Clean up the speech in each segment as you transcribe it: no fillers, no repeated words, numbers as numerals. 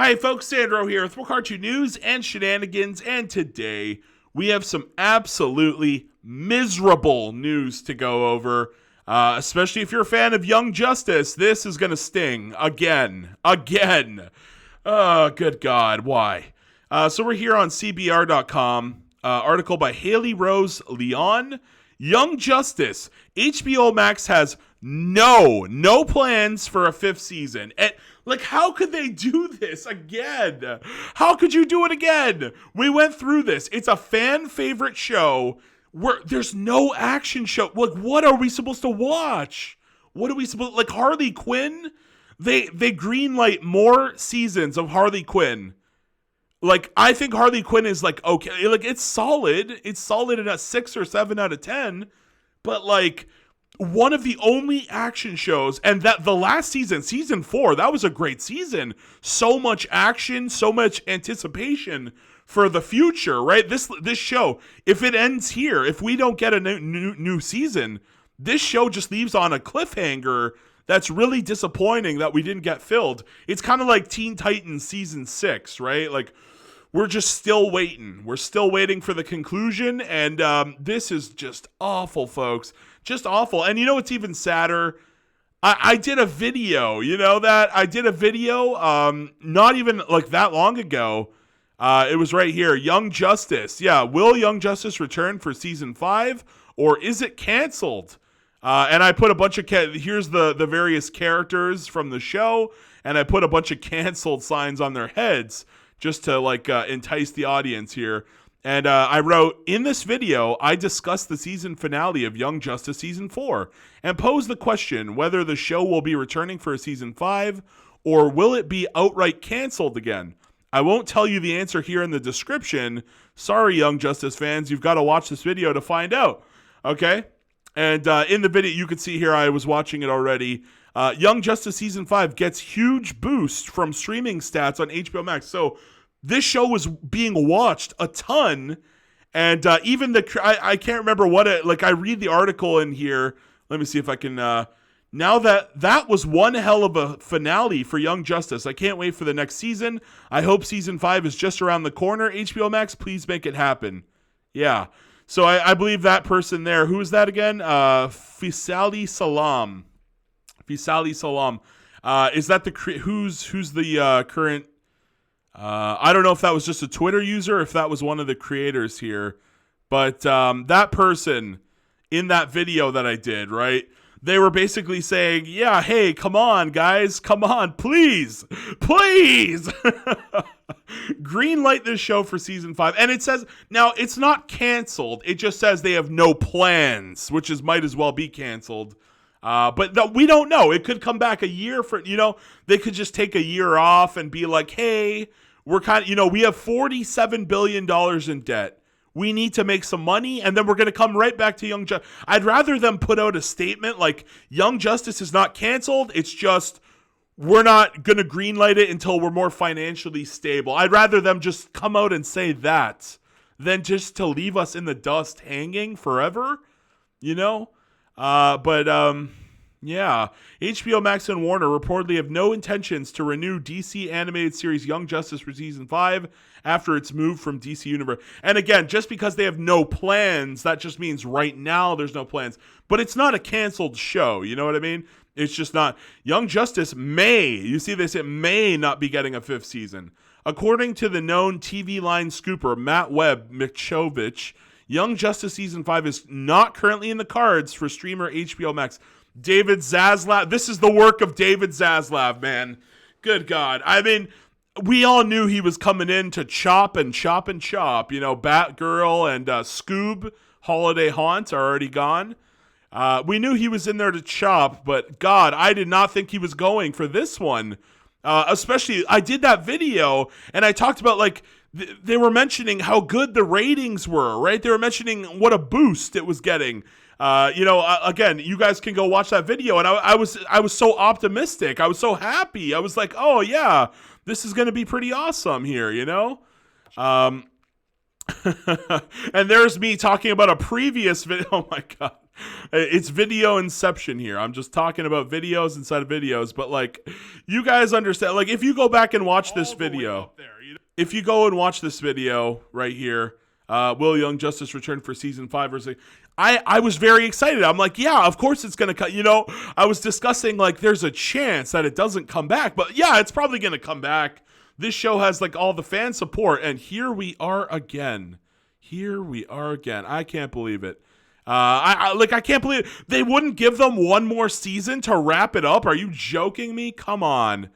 Hi folks, Sandro here with more cartoon news and shenanigans, and today we have some absolutely miserable news to go over, especially if you're a fan of Young Justice. This is going to sting again. Oh, good God, why? So we're here on CBR.com, article by Haley Rose Leon. Young Justice, HBO Max has no plans for a fifth season. And how could they do this again? How could you do it again? We went through this. It's a fan favorite show where there's no action show. What are we supposed to watch? What are we supposed Harley Quinn? They greenlight more seasons of Harley Quinn. I think Harley Quinn is okay. It's solid. It's solid at a 6 or 7 out of 10. But one of the only action shows, and that the last season, season 4, that was a great season. So much action, so much anticipation for the future, right? This show, if it ends here, if we don't get a new season, this show just leaves on a cliffhanger that's really disappointing that we didn't get filled. It's kind of like Teen Titans season 6, right? We're just still waiting. We're still waiting for the conclusion, and this is just awful, folks. Just awful. And you know what's even sadder? I did a video, I did a video not even that long ago. It was right here. Young Justice. Yeah, will Young Justice return for season 5, or is it canceled? And I put a bunch of here's the various characters from the show, and I put a bunch of canceled signs on their heads just to entice the audience here. And I wrote, in this video, I discussed the season finale of Young Justice Season 4 and posed the question whether the show will be returning for a Season 5 or will it be outright canceled again. I won't tell you the answer here in the description. Sorry, Young Justice fans, you've got to watch this video to find out. Okay? And in the video, you can see here, I was watching it already. Young Justice Season 5 gets huge boost from streaming stats on HBO Max. So this show was being watched a ton, and even I can't remember what it, I read the article in here. Let me see if I can, now that was one hell of a finale for Young Justice. I can't wait for the next season. I hope season 5 is just around the corner. HBO Max, please make it happen. Yeah. So I believe that person there, who is that again? Fisali Salam. Fisali Salam. Is that who's the current? I don't know if that was just a Twitter user, or if that was one of the creators here, but that person in that video that I did, right? They were basically saying, yeah, hey, come on, guys, come on, please, greenlight this show for season 5. And it says, now it's not canceled. It just says they have no plans, which might as well be canceled. But no, we don't know. It could come back a year for, they could just take a year off and be like, hey, we're we have $47 billion in debt. We need to make some money, and then we're going to come right back to Young Justice. I'd rather them put out a statement like Young Justice is not canceled. It's just we're not going to greenlight it until we're more financially stable. I'd rather them just come out and say that than just to leave us in the dust hanging forever, Yeah. HBO Max and Warner reportedly have no intentions to renew DC animated series Young Justice for season 5 after its move from DC Universe. And again, just because they have no plans, that just means right now there's no plans. But it's not a canceled show, you know what I mean? It's just not. Young Justice they say may not be getting a 5th season. According to the known TV line scooper Matt Webb Mikchovich, Young Justice Season 5 is not currently in the cards for streamer HBO Max. David Zaslav. This is the work of David Zaslav, man. Good God. I mean, we all knew he was coming in to chop and chop and chop. Batgirl and Scoob, Holiday Haunt are already gone. We knew he was in there to chop, but God, I did not think he was going for this one. Especially, I did that video, and I talked about, they were mentioning how good the ratings were, right? They were mentioning what a boost it was getting. Again, you guys can go watch that video, and I was so optimistic. I was so happy. I was like, oh yeah, this is going to be pretty awesome here, And there's me talking about a previous video. Oh my God. It's video inception here. I'm just talking about videos inside of videos, but like, you guys understand, like, if you go back and watch this video, if you go and watch this video right here, will Young Justice return for season 5 or 6? I was very excited. I'm like, yeah, of course it's going to cut. You know, I was discussing like there's a chance that it doesn't come back, but yeah, it's probably going to come back. This show has like all the fan support, and here we are again. I can't believe it. I can't believe it. They wouldn't give them one more season to wrap it up. Are you joking me? Come on.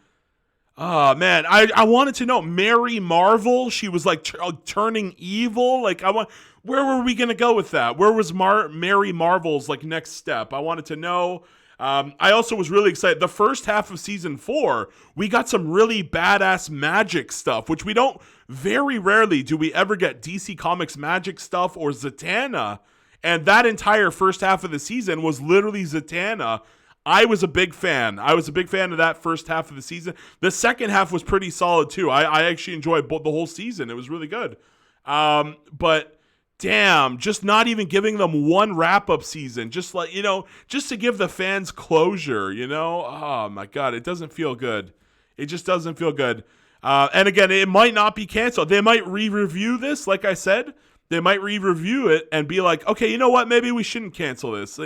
Oh, man. I wanted to know. Mary Marvel, she was like turning evil. Like, where were we going to go with that? Where was Mary Marvel's like next step? I wanted to know. I also was really excited. The first half of season 4, we got some really badass magic stuff, which we don't, very rarely do we ever get DC Comics magic stuff or Zatanna. And that entire first half of the season was literally Zatanna. I was a big fan. of that first half of the season. The second half was pretty solid too. I actually enjoyed the whole season. It was really good. But damn, just not even giving them one wrap-up season. Just like, just to give the fans closure, Oh my God, it doesn't feel good. It just doesn't feel good. And again, it might not be canceled. They might re-review this, like I said. They might re-review it and be like, okay, you know what? Maybe we shouldn't cancel this,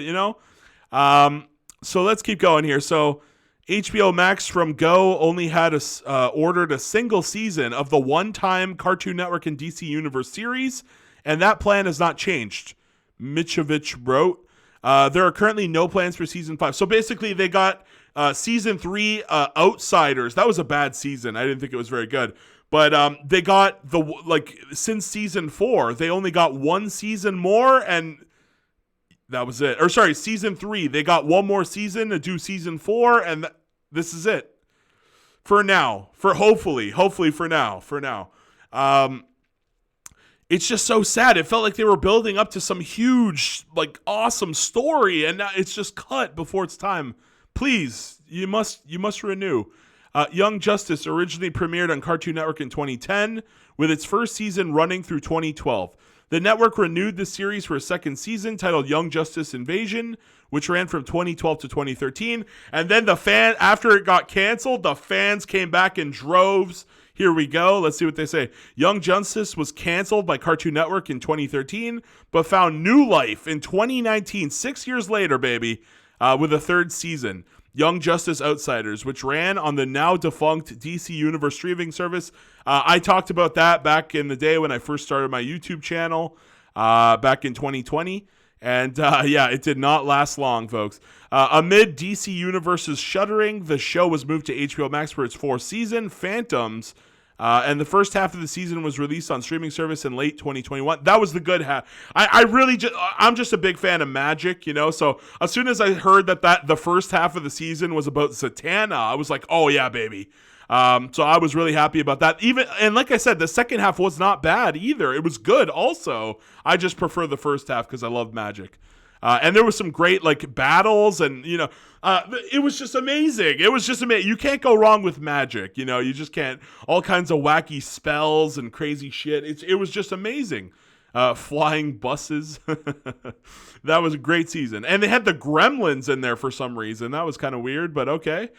So let's keep going here. So HBO Max from Go only had ordered a single season of the one-time Cartoon Network and DC Universe series, and that plan has not changed. Michovich wrote, there are currently no plans for season 5. So basically they got season 3 Outsiders. That was a bad season. I didn't think it was very good. But they got since season 4, they only got one season more, and that was it. Or sorry, season 3, they got one more season to do season 4, and this is it for now. Hopefully for now. It's just so sad. It felt like they were building up to some huge, awesome story, and now it's just cut before it's time. Please, you must renew. Young Justice originally premiered on Cartoon Network in 2010, with its first season running through 2012. The network renewed the series for a second season titled Young Justice Invasion, which ran from 2012 to 2013. And then after it got canceled, the fans came back in droves. Here we go. Let's see what they say. Young Justice was canceled by Cartoon Network in 2013, but found new life in 2019, 6 years later, baby, with a third season. Young Justice Outsiders, which ran on the now defunct DC Universe streaming service. I talked about that back in the day when I first started my YouTube channel back in 2020. And it did not last long, folks. Amid DC Universe's shuttering, the show was moved to HBO Max for its fourth season, Phantoms. And the first half of the season was released on streaming service in late 2021. That was the good half. I'm just a big fan of magic, So as soon as I heard that the first half of the season was about Zatanna, I was like, oh yeah, baby. So I was really happy about that. And like I said, the second half was not bad either. It was good also. I just prefer the first half because I love magic. And there was some great battles, and it was just amazing. You can't go wrong with magic. You just can't. All kinds of wacky spells and crazy shit. It was just amazing. Flying buses. That was a great season, and they had the Gremlins in there for some reason. That was kind of weird, but okay.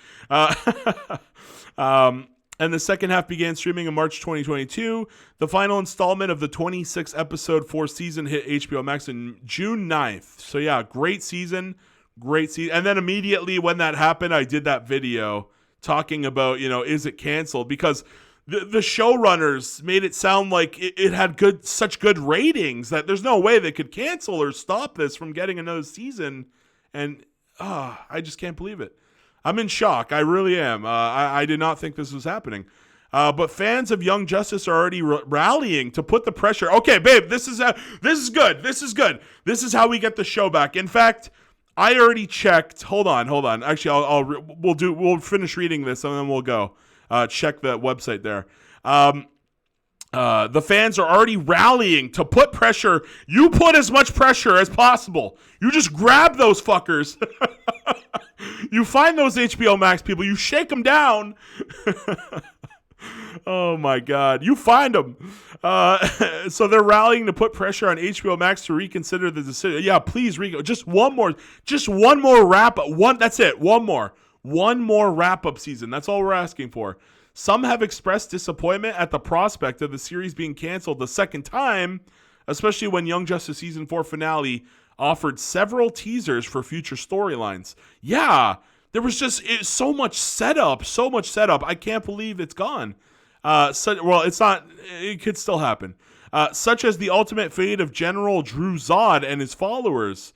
And the second half began streaming in March 2022. The final installment of the 26-episode fourth season hit HBO Max on June 9th. So yeah, great season. And then immediately when that happened, I did that video talking about, is it canceled? Because the showrunners made it sound like it had such good ratings that there's no way they could cancel or stop this from getting another season. And I just can't believe it. I'm in shock. I really am. I did not think this was happening. But fans of Young Justice are already rallying to put the pressure. Okay, babe, this is good. This is good. This is how we get the show back. In fact, I already checked. Hold on. Actually, we'll finish reading this and then we'll go check the website there. The fans are already rallying to put pressure. You put as much pressure as possible. You just grab those fuckers. You find those HBO Max people. You shake them down. Oh, my God. You find them. So they're rallying to put pressure on HBO Max to reconsider the decision. Yeah, please, just one more wrap up. That's it. One more wrap up season. That's all we're asking for. Some have expressed disappointment at the prospect of the series being canceled the second time, especially when Young Justice Season 4 finale offered several teasers for future storylines. Yeah, there was just so much setup. I can't believe it's gone. It's not. It could still happen. Such as the ultimate fate of General Drew Zod and his followers.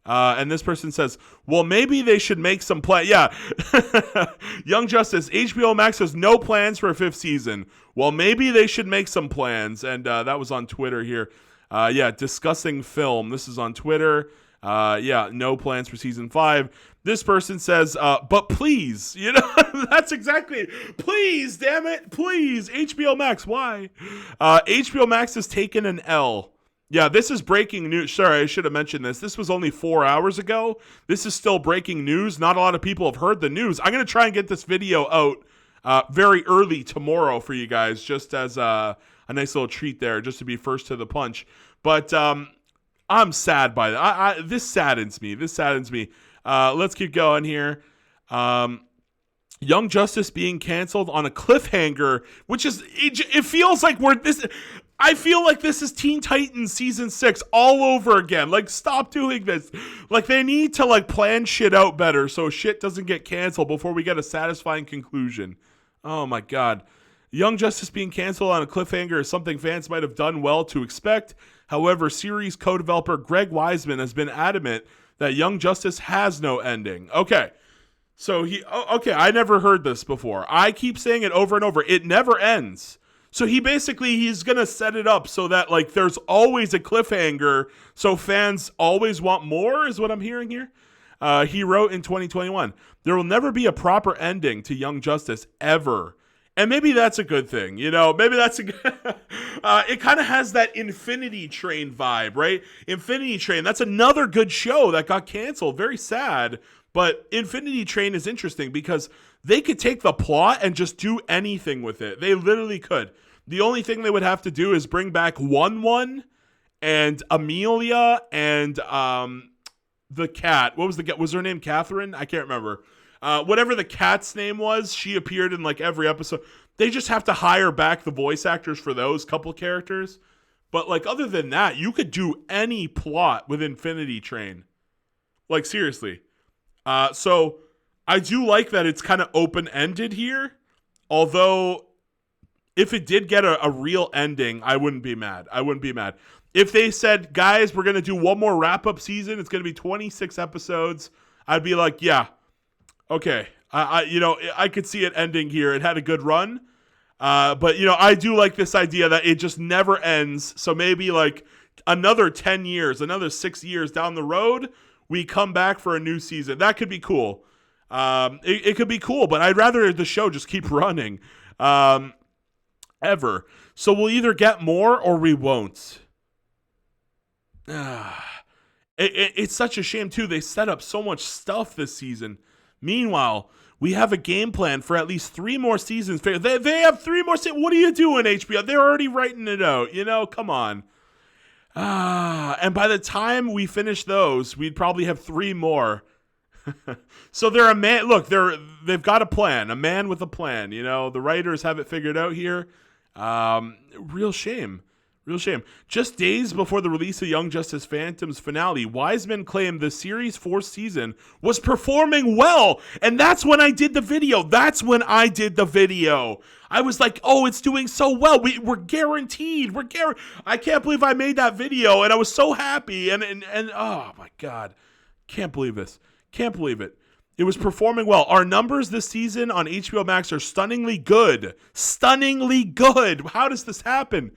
And this person says, well, maybe they should make some play. Yeah. Young Justice, HBO Max has no plans for a 5th season. Well, maybe they should make some plans. And that was on Twitter here. Discussing film. This is on Twitter. No plans for season 5. This person says, but please, that's exactly it. Please, damn it. Please. HBO Max. Why? HBO Max has taken an L. Yeah, this is breaking news. Sorry, I should have mentioned this. This was only 4 hours ago. This is still breaking news. Not a lot of people have heard the news. I'm going to try and get this video out very early tomorrow for you guys, just as a nice little treat there, just to be first to the punch. But I'm sad by that. This saddens me. Let's keep going here. Young Justice being canceled on a cliffhanger, which is, it feels like I feel like this is Teen Titans season 6 all over again. Like, stop doing this. Like, they need to plan shit out better so shit doesn't get canceled before we get a satisfying conclusion. Oh my God. Young Justice being canceled on a cliffhanger is something fans might have done well to expect. However, series co-developer Greg Weisman has been adamant that Young Justice has no ending. Okay. So I never heard this before. I keep saying it over and over. It never ends. So he's going to set it up so that there's always a cliffhanger. So fans always want more is what I'm hearing here. He wrote in 2021, there will never be a proper ending to Young Justice ever. And maybe that's a good thing, maybe that's a good, it kind of has that Infinity Train vibe, right? Infinity Train, that's another good show that got canceled. Very sad, but Infinity Train is interesting because they could take the plot and just do anything with it. They literally could. The only thing they would have to do is bring back One and Amelia and the cat. What was her name? Catherine? I can't remember. Whatever the cat's name was, she appeared in every episode. They just have to hire back the voice actors for those couple characters. But other than that, you could do any plot with Infinity Train. Seriously. So I do like that it's kind of open-ended here. Although, if it did get a real ending, I wouldn't be mad. If they said, guys, we're going to do one more wrap-up season, it's going to be 26 episodes, I'd be like, yeah. Okay, I could see it ending here. It had a good run, but I do like this idea that it just never ends. So maybe another 10 years, another 6 years down the road, we come back for a new season. That could be cool. It could be cool, but I'd rather the show just keep running ever. So we'll either get more or we won't. It's such a shame too. They set up so much stuff this season. Meanwhile, we have a game plan for at least 3 more seasons. They have 3 more seasons. What are you doing, HBO? They're already writing it out. Come on. And by the time we finish those, we'd probably have 3 more. So they're a man. Look, they've got a plan. A man with a plan. The writers have it figured out here. Real shame. Just days before the release of Young Justice Phantom's finale, Wiseman claimed the series' 4th season was performing well. And that's when I did the video. I was like, oh, it's doing so well. We're guaranteed. I can't believe I made that video. And I was so happy. And oh, my God. Can't believe this. Can't believe it. It was performing well. Our numbers this season on HBO Max are stunningly good. How does this happen?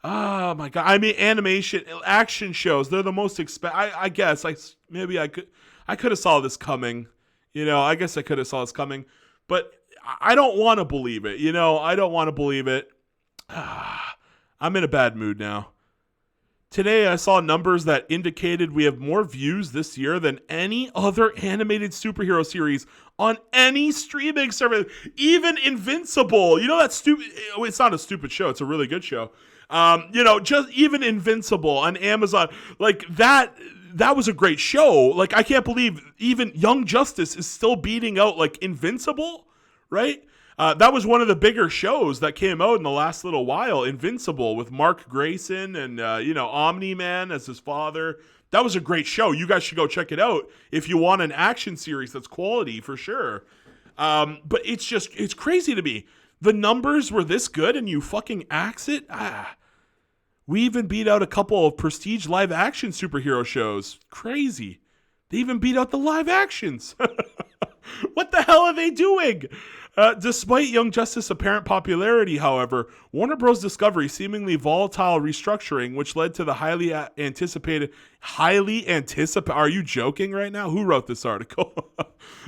Oh my God. I mean, animation, action shows, they're the most I guess I could have saw this coming. I guess I could have saw this coming, but I don't want to believe it. I don't want to believe it. I'm in a bad mood now. Today, I saw numbers that indicated we have more views this year than any other animated superhero series on any streaming service, even Invincible. You know, that's stupid. It's not a stupid show. It's a really good show. Just even Invincible on Amazon, like that was a great show. Like, I can't believe even Young Justice is still beating out like Invincible, right? That was one of the bigger shows that came out in the last little while, Invincible, with Mark Grayson and, Omni-Man as his father. That was a great show. You guys should go check it out if you want an action series that's quality, for sure. But it's crazy to me. The numbers were this good and you fucking axe it? We even beat out a couple of prestige live action superhero shows. Crazy. They even beat out the live actions. What the hell are they doing? Despite Young Justice's apparent popularity, however, Warner Bros. Discovery seemingly volatile restructuring, which led to the highly anticipated, are you joking right now? Who wrote this article?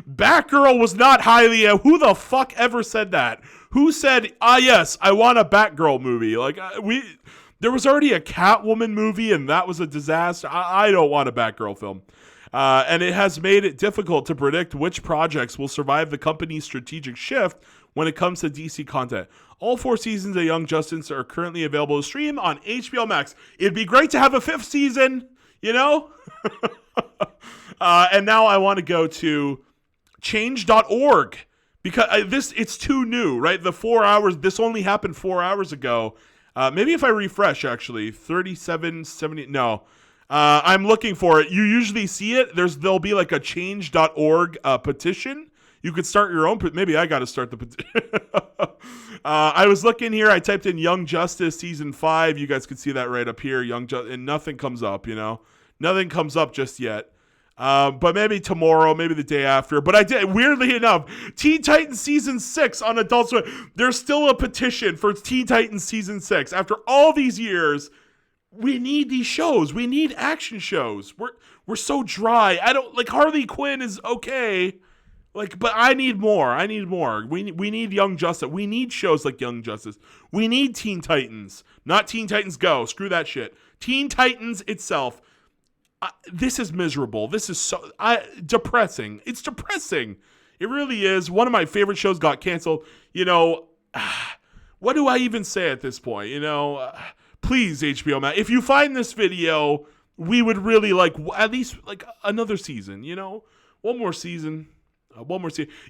Batgirl was not highly, who the fuck ever said that? Who said, yes, I want a Batgirl movie? Like, there was already a Catwoman movie and that was a disaster. I don't want a Batgirl film. And it has made it difficult to predict which projects will survive the company's strategic shift when it comes to DC content. All 4 seasons of Young Justice are currently available to stream on HBO Max. It'd be great to have a 5th season, you know? And now I want to go to change.org because it's too new, right? The 4 hours, this only happened 4 hours ago. Maybe if I refresh, actually, 3770, no. I'm looking for it. You usually see it. There'll be like a change.org petition. You could start your own. Maybe I got to start the petition. I was looking here. I typed in Young Justice season 5. You guys could see that right up here. And nothing comes up. Nothing comes up just yet. But maybe tomorrow, maybe the day after. But I did. Weirdly enough, Teen Titans season 6 on Adult Swim. There's still a petition for Teen Titans season 6 after all these years. We need these shows. We need action shows. We're so dry. I don't like Harley Quinn is okay. But I need more. We need Young Justice. We need shows like Young Justice. We need Teen Titans. Not Teen Titans Go. Screw that shit. Teen Titans itself. This is miserable. This is so depressing. It's depressing. It really is. One of my favorite shows got canceled. What do I even say at this point? Please, HBO Max, if you find this video, we would really like at least like another season, one more season.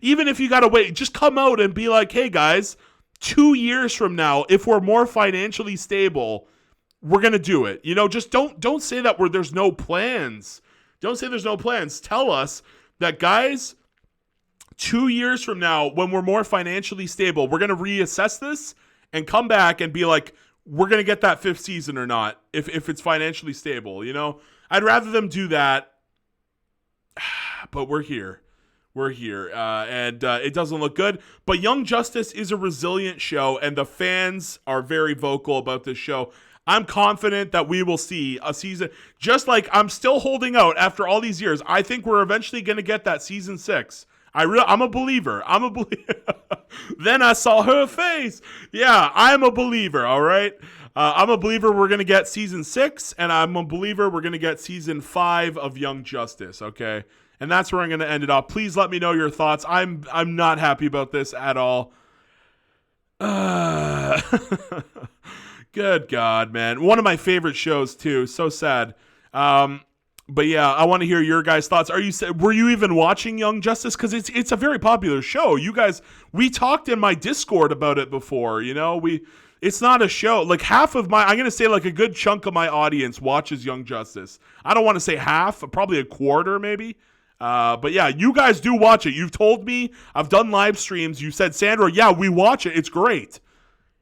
Even if you got to wait, just come out and be like, hey guys, 2 years from now, if we're more financially stable, we're going to do it. Just don't say that there's no plans. Don't say there's no plans. Tell us that, guys, 2 years from now, when we're more financially stable, we're going to reassess this and come back and be like, we're going to get that 5th season or not if it's financially stable, I'd rather them do that, but we're here. And it doesn't look good. But Young Justice is a resilient show, and the fans are very vocal about this show. I'm confident that we will see a season, just like I'm still holding out after all these years. I think we're eventually going to get that season 6. I'm a believer. Then I saw her face. Yeah, I'm a believer, all right? I'm a believer we're going to get season 6, and I'm a believer we're going to get season 5 of Young Justice, okay? And that's where I'm going to end it off. Please let me know your thoughts. I'm not happy about this at all. Good God, man. One of my favorite shows, too. So sad. But yeah, I want to hear your guys' thoughts. Were you even watching Young Justice? Because it's a very popular show. You guys, we talked in my Discord about it before. It's not a show. Like I'm going to say like a good chunk of my audience watches Young Justice. I don't want to say half, probably a quarter maybe. But yeah, you guys do watch it. You've told me. I've done live streams. You said, Sandro, yeah, we watch it. It's great.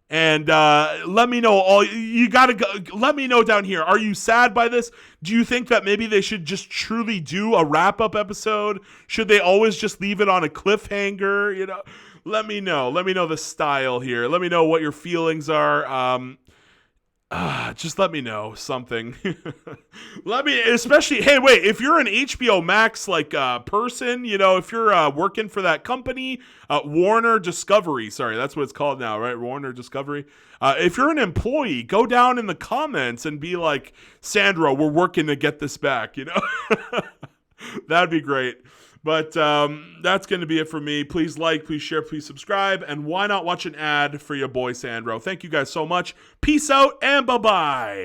And let me know. You gotta go. Let me know down here. Are you sad by this? Do you think that maybe they should just truly do a wrap-up episode? Should they always just leave it on a cliffhanger? Let me know. Let me know the style here. Let me know what your feelings are. Just let me know something. Let me, especially, hey, wait, if you're an HBO Max like person, if you're working for that company, Warner Discovery, sorry, that's what it's called now, right? Warner Discovery. If you're an employee, go down in the comments and be like, Sandro, we're working to get this back, That'd be great. But that's going to be it for me. Please like, please share, please subscribe. And why not watch an ad for your boy Sandro? Thank you guys so much. Peace out and bye-bye.